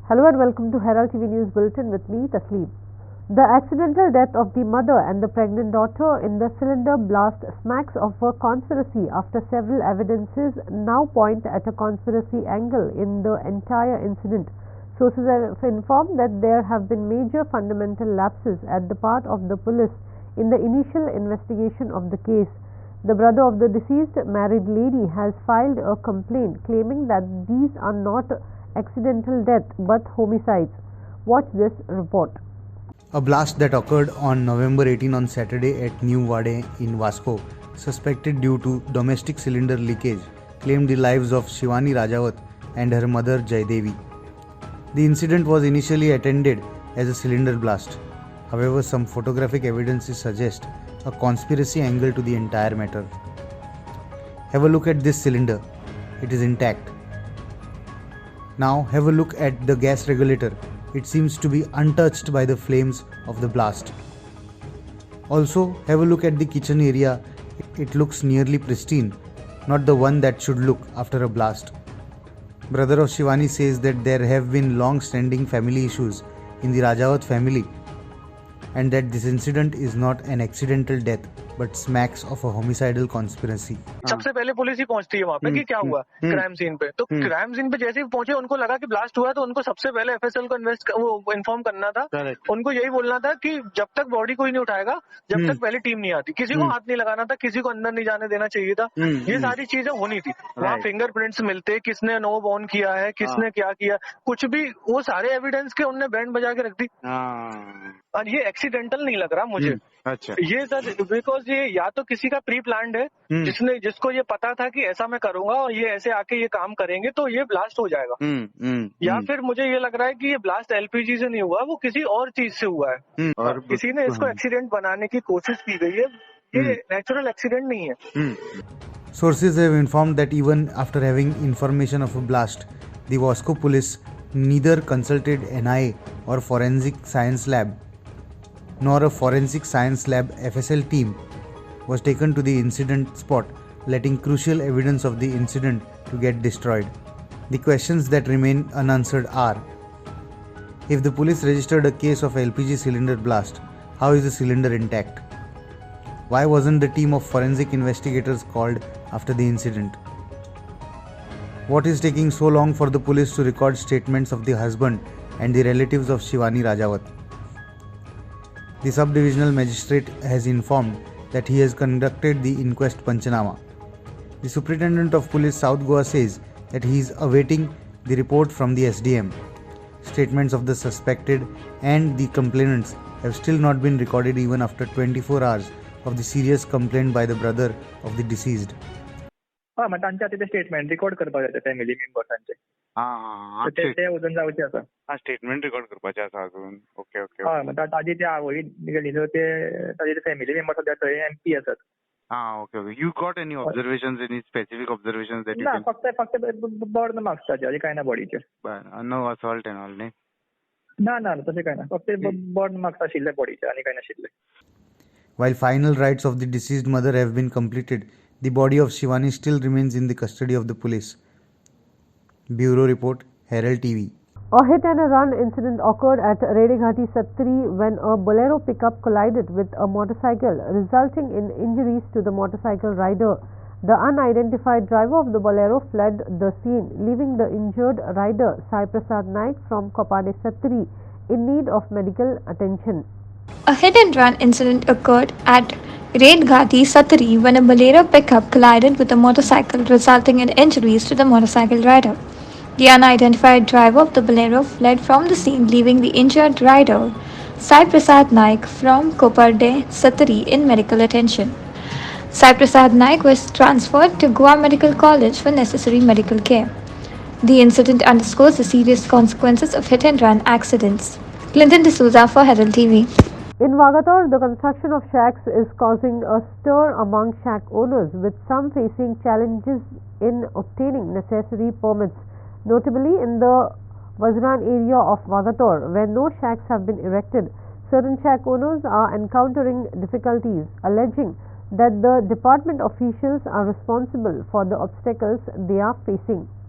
Hello and welcome to Herald TV News Bulletin with me, Tasleem. The accidental death of the mother and the pregnant daughter in the cylinder blast smacks of a conspiracy after several evidences now point at a conspiracy angle in the entire incident. Sources have informed that there have been major fundamental lapses at the part of the police in the initial investigation of the case. The brother of the deceased married lady has filed a complaint claiming that these are not accidental deaths but homicides. Watch this report. A blast that occurred on November 18 on Saturday at New Wade in Vasco, suspected due to domestic cylinder leakage, claimed the lives of Shivani Rajawat and her mother Jaidevi. The incident was initially attended as a cylinder blast. However, some photographic evidences suggest a conspiracy angle to the entire matter. Have a look at this cylinder. It is intact. Now have a look at the gas regulator. It seems to be untouched by the flames of the blast. Also, have a look at the kitchen area. It looks nearly pristine, not the one that should look after a blast. Brother of Shivani says that there have been long-standing family issues in the Rajawat family and that this incident is not an accidental death but smacks of a homicidal conspiracy. सबसे पहले police ही पहुंचती है वहाँ पे कि क्या हुआ crime scene पे। तो क्राइम सीन पे जैसे ही पहुंचे उनको लगा कि ब्लास्ट हुआ, तो उनको सबसे पहले एफएसएल को वो इन्फॉर्म करना था। उनको यही बोलना था कि जब तक बॉडी कोई नहीं उठाएगा, जब तक पहले टीम नहीं आती, किसी को हाथ नहीं लगाना था, किसी को अंदर नहीं जाने देना चाहिए था। ये सारी चीजें होनी थी। वहाँ फिंगरप्रिंट्स मिलते, किसने नोब ऑन किया है, किसने क्या किया, कुछ भी, वो सारे एविडेंस के उनने बैंड बजा के रख दी। और ये एक्सीडेंटल नहीं लग रहा मुझे। अच्छा, ये सर बिकॉज ये या तो किसी का प्री प्लान्ड है, जिसको ये पता था कि ऐसा मैं करूंगा और ये ऐसे आके ये काम करेंगे तो ये ब्लास्ट हो जाएगा। या फिर मुझे ये लग रहा है कि ये ब्लास्ट एलपीजी से नहीं हुआ, वो किसी और चीज से हुआ है और किसी ने इसको एक्सीडेंट बनाने की कोशिश की गई है। ये नेचुरल एक्सीडेंट नहीं है। Sources have informed that even after having information of a blast, the Vasco police neither consulted NIA or Forensic Science Lab nor a Forensic Science Lab FSL team was taken to the incident spot, letting crucial evidence of the incident to get destroyed. The questions that remain unanswered are: if the police registered a case of LPG cylinder blast, how is the cylinder intact? Why wasn't the team of forensic investigators called after the incident? What is taking so long for the police to record statements of the husband and the relatives of Shivani Rajawat? The sub-divisional magistrate has informed that he has conducted the inquest Panchanama. The Superintendent of Police South Goa says that he is awaiting the report from the SDM. Statements of the suspected and the complainants have still not been recorded even after 24 hours of the serious complaint by the brother of the deceased. मग तांच्या ते statement record करपाक जाय family मेंबर्सांचे। ते उजून जावचे आसा। Statement record करपाचे आसा अजून। Okay okay. हय, मग ताजी ती आवय गेली सो ते ताजे फॅमिली मेंबर्स सध्या थंय एमपी आसात। Okay okay. You got any observations, any specific observations that you ना, फक्त बर्न मार्क्स ताजे, आनी काय ना बॉडीचे। नो असॉल्ट एंड ऑल न्ही? ना तशें काय ना, फक्त बर्न मार्क्स आशिल्ले बॉडीचे, आनी काय नाशिल्ले। While final rites of the deceased mother have been completed, the body of Shivani still remains in the custody of the police. Bureau Report, Herald TV. A hit and a run incident occurred at Redghati Satri when a Bolero pickup collided with a motorcycle, resulting in injuries to the motorcycle rider. The unidentified driver of the Bolero fled the scene, leaving the injured rider Sai Prasad Naik from Kopade Satri in need of medical attention. A hit-and-run incident occurred at Redghati Satri when a Bolero pickup collided with a motorcycle, resulting in injuries to the motorcycle rider. The unidentified driver of the Bolero fled from the scene, leaving the injured rider, Sai Prasad Naik from Koparde Satri, in medical attention. Sai Prasad Naik was transferred to Goa Medical College for necessary medical care. The incident underscores the serious consequences of hit-and-run accidents. Clinton D'Souza for Herald TV. In Vagator, the construction of shacks is causing a stir among shack owners, with some facing challenges in obtaining necessary permits. Notably, in the Vazran area of Vagator, where no shacks have been erected, certain shack owners are encountering difficulties, alleging that the department officials are responsible for the obstacles they are facing.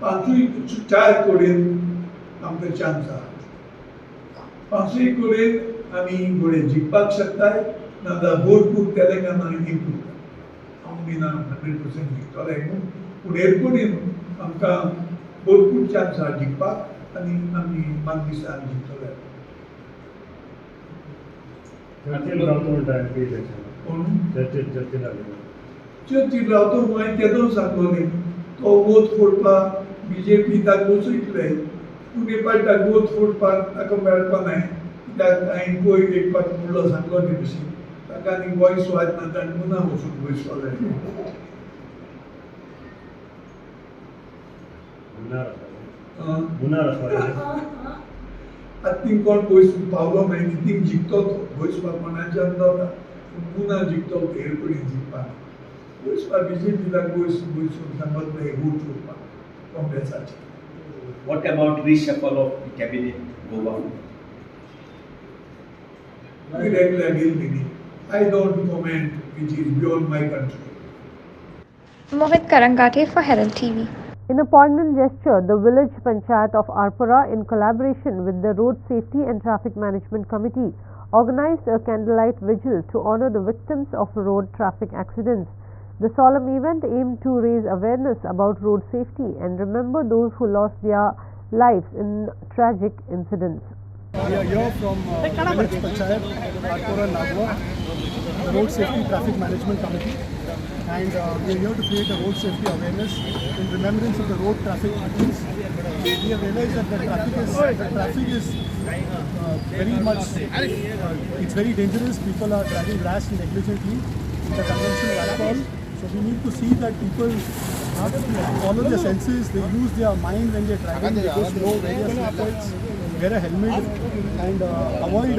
पांचूय चार कडेन आमकां chance आहा पांचूय कडेन आमी घोडे जिखपाक शकताय नाजाल्यार भरपूर तेलंगाना इंप्रूव आमी ना 100% जिखतले पूण एरकोडीन आमकां भरपूर चान्स आहा जिखपाक आनी आमी मान दिसान जिखतले चर्चील रावतो मागीर तेदोन सांगलोलें तो वोट फोडपाक बीजेपी ताका वचयतले पूण हे पाटी ताका वोट फोडपाक ताका मेळपा नाय कित्याक हांवें पयर एक पाट म्हणलो सांगलो न्ही तशी ताका आनी वॉयस वाजना ताणें मुना वचून बसलोले आतां थिंग कोण पयस पावलो मागीर थिंग जिखतो तो बसपाक कोणाच्यान जाता मुना जिखतो एरकोडीन जिखपाक बसपाक बीजेपी ताका बसून सांगत नाही vote फोडपाक काँग्रेसाचे What about reshuffle of the cabinet Goa? I don't comment which is beyond my country. Mohit Karangate for Herald TV. In a poignant gesture, the village panchayat of Arpura, in collaboration with the Road Safety and Traffic Management Committee, organized a candlelight vigil to honor the victims of road traffic accidents. The solemn event aimed to raise awareness about road safety and remember those who lost their lives in tragic incidents. We are here from Village Panchayat, Arpura, Nagwa, the Road Safety Traffic Management Committee, and we are here to create a road safety awareness in remembrance of the road traffic victims. We have realized that the traffic is very much, it's very dangerous. People are driving rash and negligently with the consumption of alcohol. So we need to see that people have to follow their senses, they use their mind when they are driving, they go slow, wear their seatbelts, wear a helmet and avoid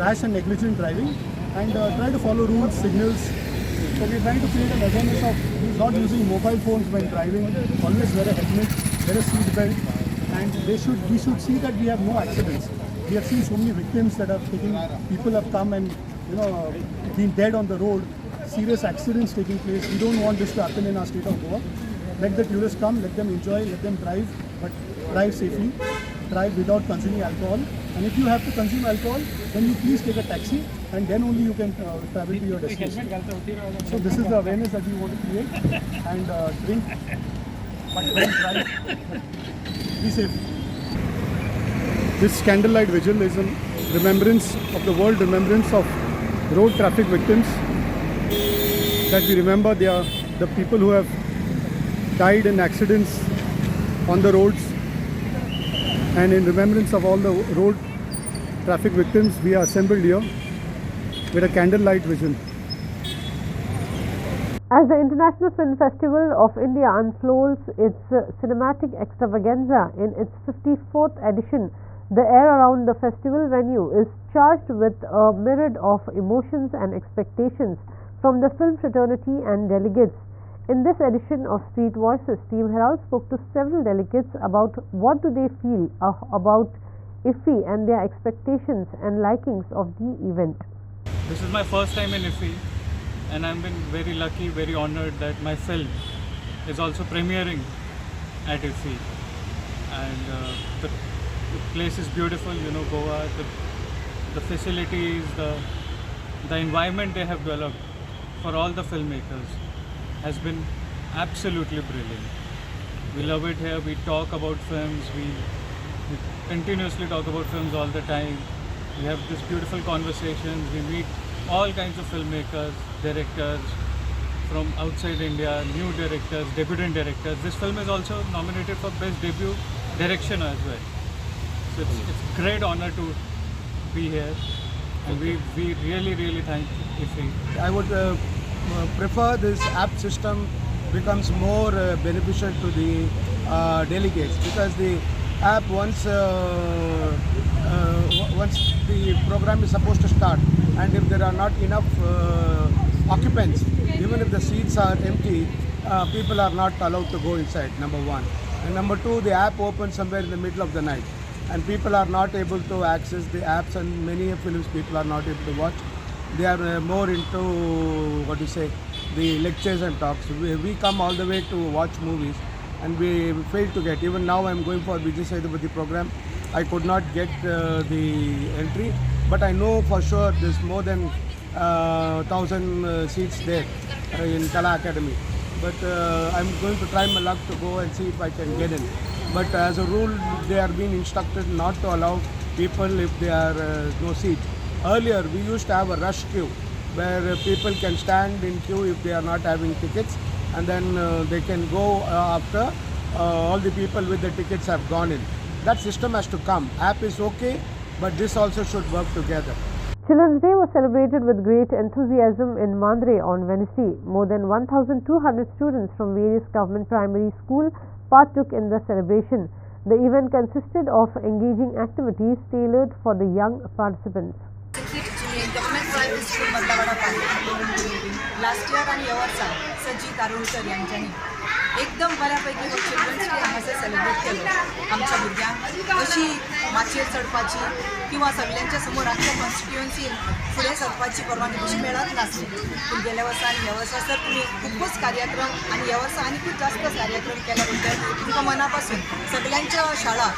rash and negligent driving and try to follow rules, signals. So we are trying to create an awareness of not using mobile phones when driving, always wear a helmet, wear a seat belt and we should see that we have no accidents. We have seen so many victims that have taken, people have come and been dead on the road. Serious accidents taking place. We don't want this to happen in our state of Goa. Let the tourists come, let them enjoy, let them drive, but drive safely, drive without consuming alcohol. And if you have to consume alcohol, then you please take a taxi and then only you can travel to your destination. So this is the awareness that we want to create and drink, but don't drive, be safe. This candlelight vigil is in remembrance of the world remembrance of road traffic victims. That we remember they are the people who have died in accidents on the roads, and in remembrance of all the road traffic victims we are assembled here with a candlelight vigil. As the International Film Festival of India unfolds its cinematic extravaganza in its 54th edition, the air around the festival venue is charged with a myriad of emotions and expectations from the film fraternity and delegates. In this edition of Street Voices, Team Herald spoke to several delegates about what do they feel about IFFI and their expectations and likings of the event. This is my first time in IFFI and I've been very lucky, very honored that my film is also premiering at IFFI. And the place is beautiful, Goa, the facilities, the environment they have developed for all the filmmakers has been absolutely brilliant. We love it here, we talk about films, we continuously talk about films all the time. We have this beautiful conversations, we meet all kinds of filmmakers, directors from outside India, new directors, debutant directors. This film is also nominated for Best Debut Direction as well. So it's a great honor to be here. And we really thank IFFI. I would prefer this app system becomes more beneficial to the delegates, because the app once the program is supposed to start and if there are not enough occupants, even if the seats are empty, people are not allowed to go inside, number one. And number two, the app opens somewhere in the middle of the night and people are not able to access the apps, and many films people are not able to watch. They are more into, the lectures and talks. We come all the way to watch movies, and we failed to get. Even now I'm going for Vijay Sethupathi program. I could not get the entry, but I know for sure there's more than 1,000 seats there in Kala Academy. But I'm going to try my luck to go and see if I can get in. But as a rule, they are being instructed not to allow people if they are no seat. Earlier, we used to have a rush queue where people can stand in queue if they are not having tickets, and then they can go after all the people with the tickets have gone in. That system has to come. App is okay, but this also should work together. Children's Day was celebrated with great enthusiasm in Mandre on Wednesday. More than 1,200 students from various government primary schools partook in the celebration. The event consisted of engaging activities tailored for the young participants. Government private school मधला last year आणि ह्या वर्सा सज्जी तारोळकर यांच्यानी एकदम बऱ्यापैकी हो children's day हांगासर celebrate केलो. आमच्या भुरग्यांक अशी माचयेर चडपाची किंवा सगळ्यांच्या समोर आमच्या कॉन्स्टिट्युएन्सीन फुडें सरपाची परवानगी अशी मेळत नासली. पूण गेल्या वर्सा आनी ह्या वर्सा सर तुमी खूबच कार्यक्रम आणि ह्या वर्सा आनी खूब जास्त कार्यक्रम केल्या बद्दल तुमकां मनापासून सगळ्यांच्या शाळा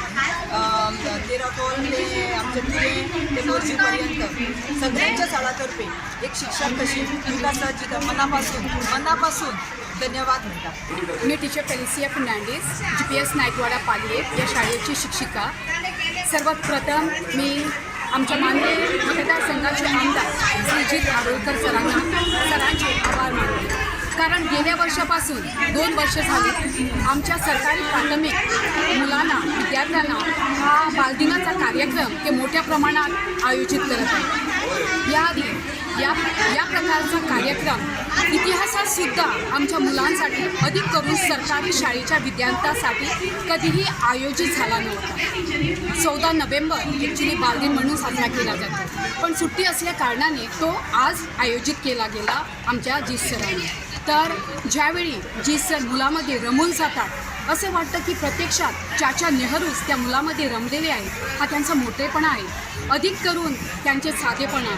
13 ते आमचे तुवें ते 4वी पर्यंत सगळ्यांच्या शाळातर्फे एक शिक्षक कशी तुमकां सर मनापासून धन्यवाद म्हणटा. मी टीचर फेलिसिया फर्नांडीस GPS नायकवाडा पालये या शाळेची शिक्षिका. सर्वात प्रथम मी आमच्या मानले मतदारसंघाचे आमदार श्रीजित आरोळकर सरांचे आभार मानते. कारण गेल्या वर्षापासून 2 वर्ष झाली आमच्या सरकारी प्राथमिक मुलांना विद्यार्थ्यांना हा बालदिनाचा कार्यक्रम ते मोठ्या प्रमाणात आयोजित करत आहे. याआधी या प्रकारचा कार्यक्रम इतिहासात सुद्धा आमच्या मुलांसाठी अधिक करून सरकारी शाळेच्या विद्यार्थ्यांसाठी कधीही आयोजित झाला नव्हता. 14 नोव्हेंबर ॲक्च्युली बालदिन म्हणून साजरा केला जातो, पण सुट्टी असल्या कारणाने तो आज आयोजित केला गेला आमच्या जीस सरांनी. तर ज्यावेळी जीस सर मुलामध्ये रमून जातात असे वाटतं की प्रत्यक्षात चाचा नेहरूच त्या मुलामध्ये रमलेले आहेत. हा त्यांचा मोठेपणा आहे, अधिक करून त्यांचे साधेपणा.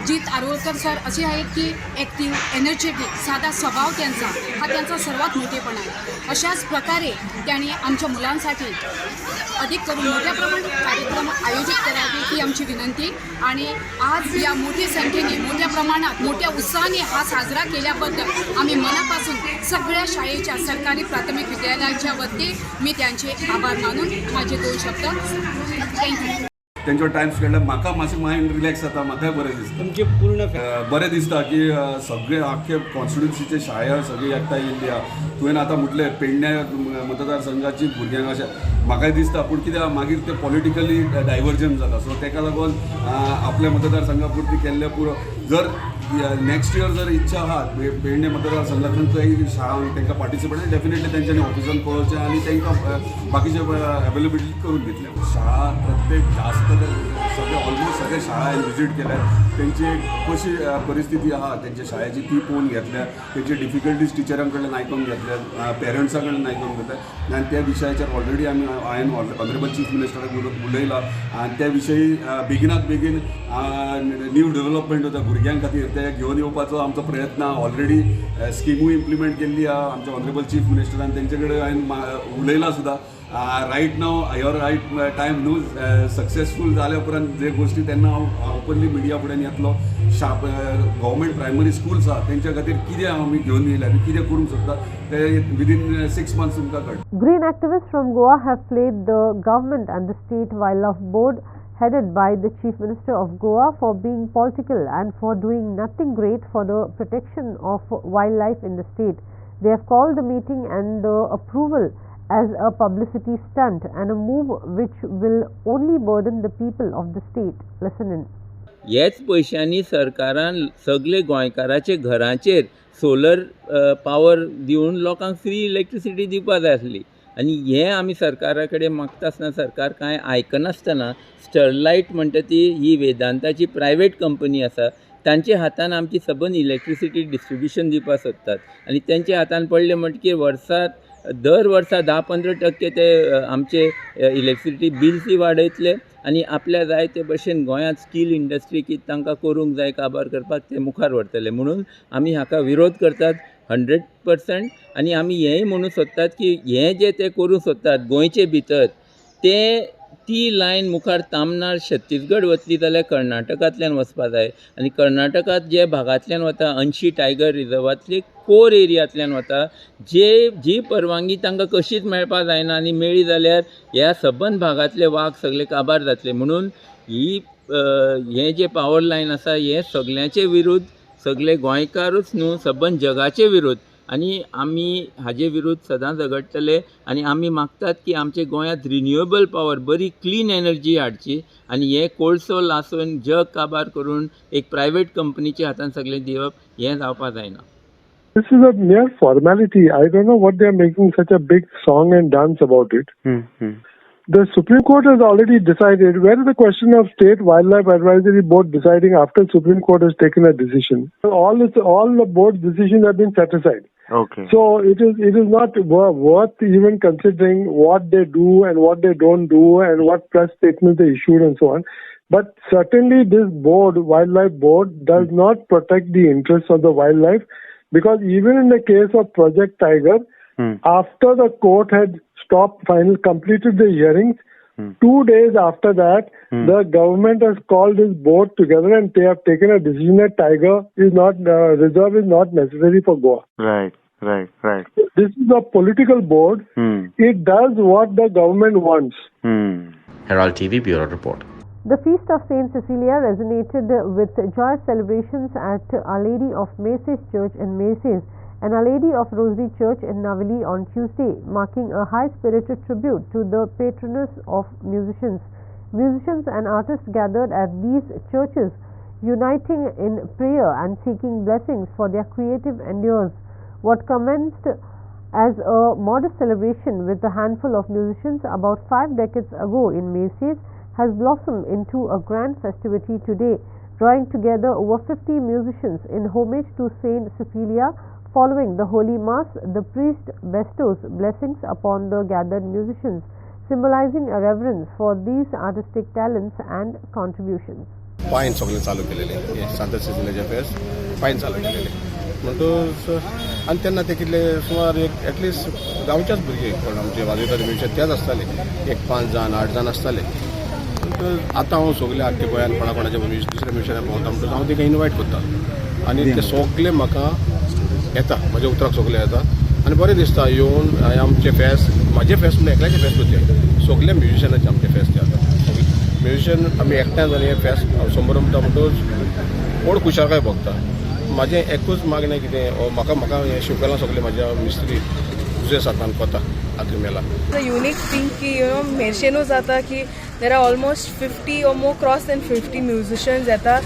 जीत आरोळकर सर असे आहेत की ॲक्टिव्ह, एनर्जेटिक, साधा स्वभाव हा त्यांचा सर्वात मोठेपणा आहे. अशाच प्रकारे त्यांनी आमच्या मुलांसाठी अधिक करून मोठ्या प्रमाणात कार्यक्रम आयोजित करावे ही आमची विनंती. आणि आज या मोठ्या संख्येने मोठ्या प्रमाणात मोठ्या उत्साहाने हा साजरा केल्याबद्दल आम्ही मनापासून सगळ्या शाळेच्या सरकारी प्राथमिक विद्यालयाच्या वतीने मी त्यांचे आभार मानून माझे 2 शब्द थँक्यू. त्यांच्यावर टायम स्पेंड म्हाका मातशें मायंड रिलॅक्स जाता, म्हाका बरें दिसता. तुमचे पूर्ण बरें दिसता की सगळे आख्खे कॉन्स्टिट्युन्सीचे शाळा सगळी एकठांय येयल्ली आहा. तुवें आतां म्हटलें पेडण्या मतदारसंघाची भुरग्यांक अशें म्हाकाय दिसता, पूण कित्याक मागीर ते पॉलिटिकली डायवर्जन जाता. सो तेका लागून आपल्या मतदारसंघा पुरती केल्ले पुरो. जर नेक्स्ट इयर जर इच्छा आहा पेडणे मतदारसंघातून काही शाळा तांकां पार्टिसिपेट डेफिनेटली तेंच्यांनी ऑफिसान पळोवचें आनी तांकां बाकीचे अवेलेबिलिटी करून घेतल्या. शाळा प्रत्येक जास्त सगळे ऑलमोस्ट सगळे शाळा हांवें विजीट केल्यात. तेंची कशी परिस्थिती आहा तेंच्या शाळेची ती पळोवन घेतल्या. तेंचे डिफिकल्टीज टिचरां कडल्यान आयकून घेतल्या, पेरंट्सां कडल्यान आयकून घेतल्या. आनी त्या विशयाचेर ऑलरेडी हांवें ऑनरेबल चीफ मिनिस्टराक उलयलां. आनी त्या विशयी बेगिनात बेगीन न्यू डेव्हलपमेंट जाता भुरग्यां खातीर ते घेवन येवपाचो आमचो प्रयत्न. ऑलरेडी स्किमूय इम्प्लिमेंट केल्ली आहा आमच्या ऑनरेबल चीफ मिनिस्टरान. तेंचे कडेन हांवें उलयलां सुद्दां. Right now your right time new successful जाल्या उपरांत जे गोष्टी तेन्ना हांव ओपनली मिडिया फुडें येतलो. गव्हर्मेंट प्रायमरी स्कूल्स आहा तेंच्या खातीर कितें आमी घेवन येयल्या आनी कितें करूंक सोदता ते विदीन 6 months तुमकां कळटा. Green activists from Goa have played the government and the state wildlife board headed by the Chief Minister of Goa for being political and for doing nothing great for the protection of wildlife in the state. They have called the meeting and the approval as a publicity stunt and a move which will only burden the people of the state. Listen in. हेच पयशांनी सरकारान सगळे गोंयकाराचे घरांचेर solar power दिवन लोकांक free electricity दिवपा जाय आसली. आनी हें आमी सरकारा कडेन मागता आसतना सरकार कांय आयकनासतना स्टरलायट म्हणटा ती ही वेदांताची प्रायवेट कंपनी आसा तांचे हातान आमची सबंद इलेक्ट्रिसिटी डिस्ट्रिब्युशन दिवपाक सोदतात. आनी तेंचे हातान पडले म्हणटकीर दर वर्सा 10-15% ते आमचे इलेक्ट्रिसिटी बिल्सय वाडयतले आनी आपल्या जाय ते भशेन गोंयांत स्कील इंडस्ट्री कितें तांकां करूंक जाय काबार करपाक ते मुखार व्हरतले. म्हणून आमी हाका विरोध करतात. 100%. आनी आमी हेंय म्हणूं सोदतात की हें जें ते करूं सोदतात गोंयचे भितर ती लायन मुखार तामनार छत्तीसगड वतली जाल्यार कर्नाटकांतल्यान वचपा जाय. आनी कर्नाटकांत जे भागांतल्यान वता 80 टायगर रिजर्वांतले कोर एरियांतल्यान वता जी परवानगी तांकां कशीच मेळपा जायना. आनी मेळ्ळी जाल्यार ह्या सबंद भागांतले वाग सगळे काबार जातले. म्हणून हें जे पावर लायन आसा हें सगळ्यांचे विरुद्ध, सगळे गोंयकारूच न्हू सबंद जगाचे विरुद्ध. आनी आमी हाजे विरुद्ध सदांच झगडटले. आनी आमी मागतात की आमचे गोंयांत रिन्युएबल पावर बरी क्लीन एनर्जी हाडची आनी हे कोळसो लासून जग काबार करून एक प्रायवेट कंपनीच्या हातान सगळें दिवप हें जावपा जायना. This is a mere formality. I don't know what they are making such a big song and dance about it. The Supreme Court has already decided. Where is the question of State Wildlife Advisory Board deciding after Supreme Court has taken a decision? All the board's decisions have been set aside. Okay. So it is not worth even considering what they do and what they don't do and what press statements they issued and so on. But certainly this board, Wildlife Board, does not protect the interests of the wildlife, because even in the case of Project Tiger, after the court had completed the hearings, 2 days after that, the government has called this board together and they have taken a decision that Tiger is not reserve is not necessary for Goa. Right. This is a political board. It does what the government wants. Herald TV Bureau Report. The feast of St Cecilia resonated with joyous celebrations at Our Lady of Macy's Church in Macy's and Our Lady of Rosary Church in Navali on Tuesday, marking a high-spirited tribute to the patroness of musicians. Musicians and artists gathered at these churches, uniting in prayer and seeking blessings for their creative endeavors. What commenced as a modest celebration with a handful of musicians about 5 decades ago in Macy's has blossomed into a grand festivity today, drawing together over 50 musicians in homage to St Cecilia. Following the Holy Mass, the priest bestows blessings upon the gathered musicians, symbolizing a reverence for these artistic talents and contributions. पायन सगळे चालू केलेले सांत सिसिलियाचे फेस्त पायन चालू केलेले म्हणटूच आनी तेन्ना ते कितले सुमार एक एटलिस्ट गांवच्याच भुरगे कोण आमचे वाजयतात म्युजिक तेच आसताले एक 5 जाण 8 जाण आसताले. आतां हांव सगळे आख्खे गोंयान कोणाचे दुसऱ्या म्युजिशनाक भोंवता म्हणटूच हांव ताका इनवायट करता आनी ते सगळे म्हाका येता म्हाज्या उतराक सगळे येता आनी बरें दिसता येवन आमचे फेस्त म्हाजे फेस्त म्हणून एकल्याचे फेस्त होते सगळे म्युजिशनाचे आमचे फेस्त जाता म्युजिशियन आमी एकठांय जावन हे फेस्त समारंभ म्हणटूच व्हड खुशालकाय भोगता. म्हाजें एकूच मागणें कितें म्हाका हें शिवकलां सगळे म्हाज्या मिस्त्री तुजे साथान कोता आतां मेला. The unique thing की मेरशेनू जाता की there are almost 50 or more cross than 50 musicians येता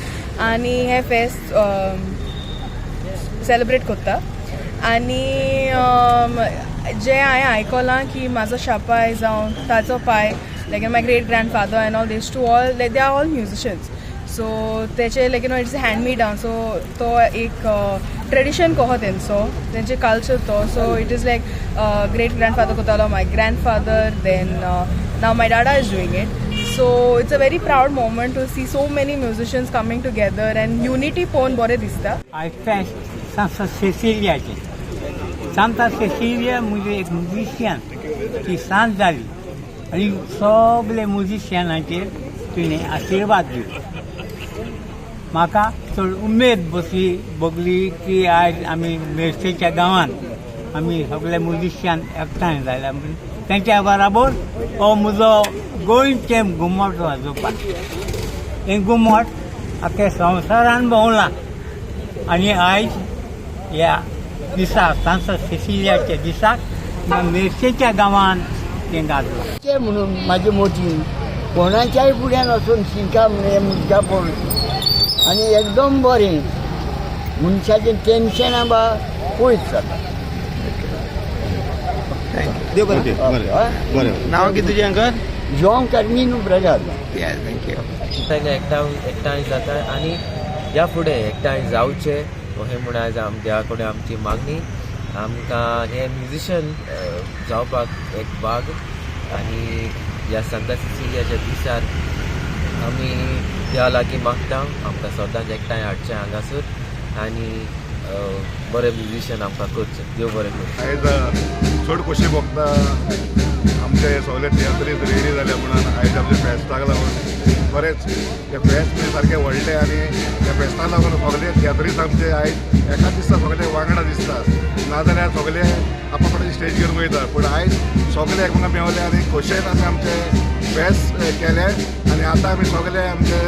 आनी हे फेस्ट सेलिब्रेट करता. आनी जे हांवें आयकलां की म्हाजो शापाय जावं ताचो पाय like my great grandfather and all these two all like they are all musicians, so तेचे like it's hand me down, so तो एक tradition कहो तेंचो तेंचे culture तो, so it is like great grandfather कोतालो my grandfather, then now my dada is doing it, so it's a very proud moment to see so many musicians coming together and unity पोवन बरें दिसता. I fest St Cecilia चे St Cecilia म्हणजे एक musician ती सांत जाली आनी सगळे म्युजिशियनाचेर तुवें आशिर्वाद दिलो. म्हाका चड उमेद भोगली की आयज आमी मेर्सेच्या गांवांत आमी सगळे म्युजिशियन एकठांय जाल्या तेंच्या बराबर हो म्हजो गोंयचें घुमट वाजोवपाक. हें घुमट आख्या संवसारान भोंवलां आनी आयज ह्या दिसाक सांत सिसिलियाच्या दिसाक मेर्सेच्या गांवांत तें गाजलां. म्हणून म्हाजी मोठी कोणाच्याय फुड्यान वचून शिंका मुद्दा पळोवन आनी एकदम बरें मनशाचें टेन्शनां बा पयस जाता. देव बरें. नांव कितें तुजें अंकल? John Carmino brother. एकठांय जाता आनी ह्या फुडें एकठांय जावचे अशें म्हूण आयज देवा कडेन आमची मागणी. आमकां हे म्युजिशियन जावपाक एक भाग आनी ह्या सांत सिसिलियाच्या दिसार आमी देवा लागीं मागता आमकां सदांच एकठांय हाडचें हांगासर आनी बरे म्युझिशियन आमकां करचे. देव बरें करूं. आयज चड खोशी भोगता आमचे सगळे तियात्रीज रेडी जाले म्हणून आयज आमच्या फेस्ताक लागून बरेच ते फेस्त सारके व्हडले आनी त्या फेस्ताक लागून सगळे तियात्रीज आमचे आयज एका दिसा सगळे वांगडा दिसतात. नाजाल्यार सगळे आपल्या स्टेजीर वयता पूण आयज सगळे एकमेकां मेवले आनी खोशयेन आमी आमचे फेस्त केले आनी आतां आमी सगळे आमचे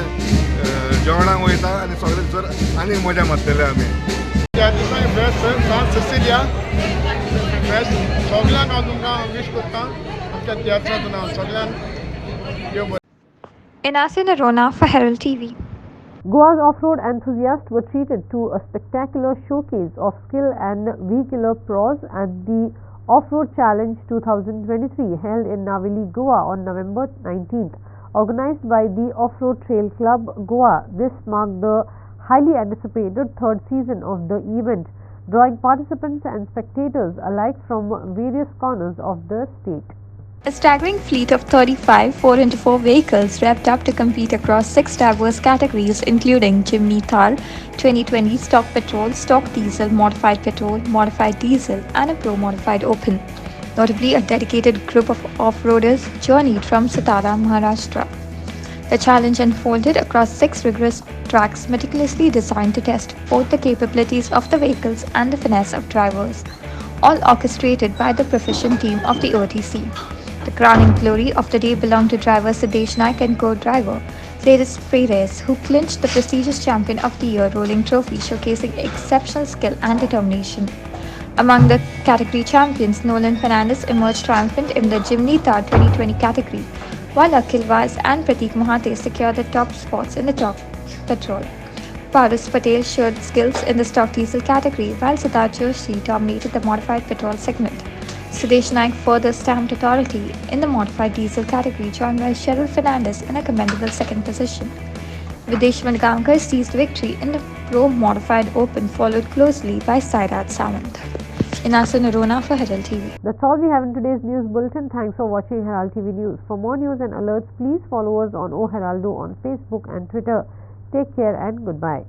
जेवणाक वयता आनी सगळे जर आनी मजा मारतले आमी. त्या दिसा फेस्त सान सिसिलिया फेस्त सगळ्यांक हांव तुमकां विश करता आमच्या तियात्रांतून हांव सगळ्यांक देव बरें. Inasya Narona for Herald TV. Goa's off-road enthusiasts were treated to a spectacular showcase of skill and vehicular prowess at the Offroad Challenge 2023 held in Navili, Goa on November 19th. Organized by the Offroad Trail Club, Goa, this marked the highly anticipated third season of the event, drawing participants and spectators alike from various corners of the state. A staggering fleet of 35 4x4 vehicles revved up to compete across 6 diverse categories including Jimny Thar, 2020 stock petrol, stock diesel, modified petrol, modified diesel and a pro modified open. Notably, a dedicated group of off-roaders journeyed from Satara, Maharashtra. The challenge unfolded across 6 rigorous tracks meticulously designed to test both the capabilities of the vehicles and the finesse of drivers, all orchestrated by the proficient team of the OTC. The crowning glory of the day belonged to driver Sidesh Naik and co-driver Cletus Freires, who clinched the prestigious Champion of the Year rolling trophy, showcasing exceptional skill and determination. Among the category champions, Nolan Fernandez emerged triumphant in the Jimny Thar 2020 category, while Akhil Vaz and Pratik Mohate secured the top spots in the top petrol. Paras Patel showed skills in the stock diesel category, while Siddharth Joshi dominated the modified petrol segment. Sudesh Naik further stamped authority in the modified diesel category, joined by Cheryl Fernandez in a commendable second position. Videsh Madgaonkar seized victory in the pro modified open, followed closely by Sairat Samant. Inasya Narona for Herald TV. That's all we have in today's news bulletin. Thanks for watching Herald TV News. For more news and alerts, please follow us on O Heraldo on Facebook and Twitter. Take care and goodbye.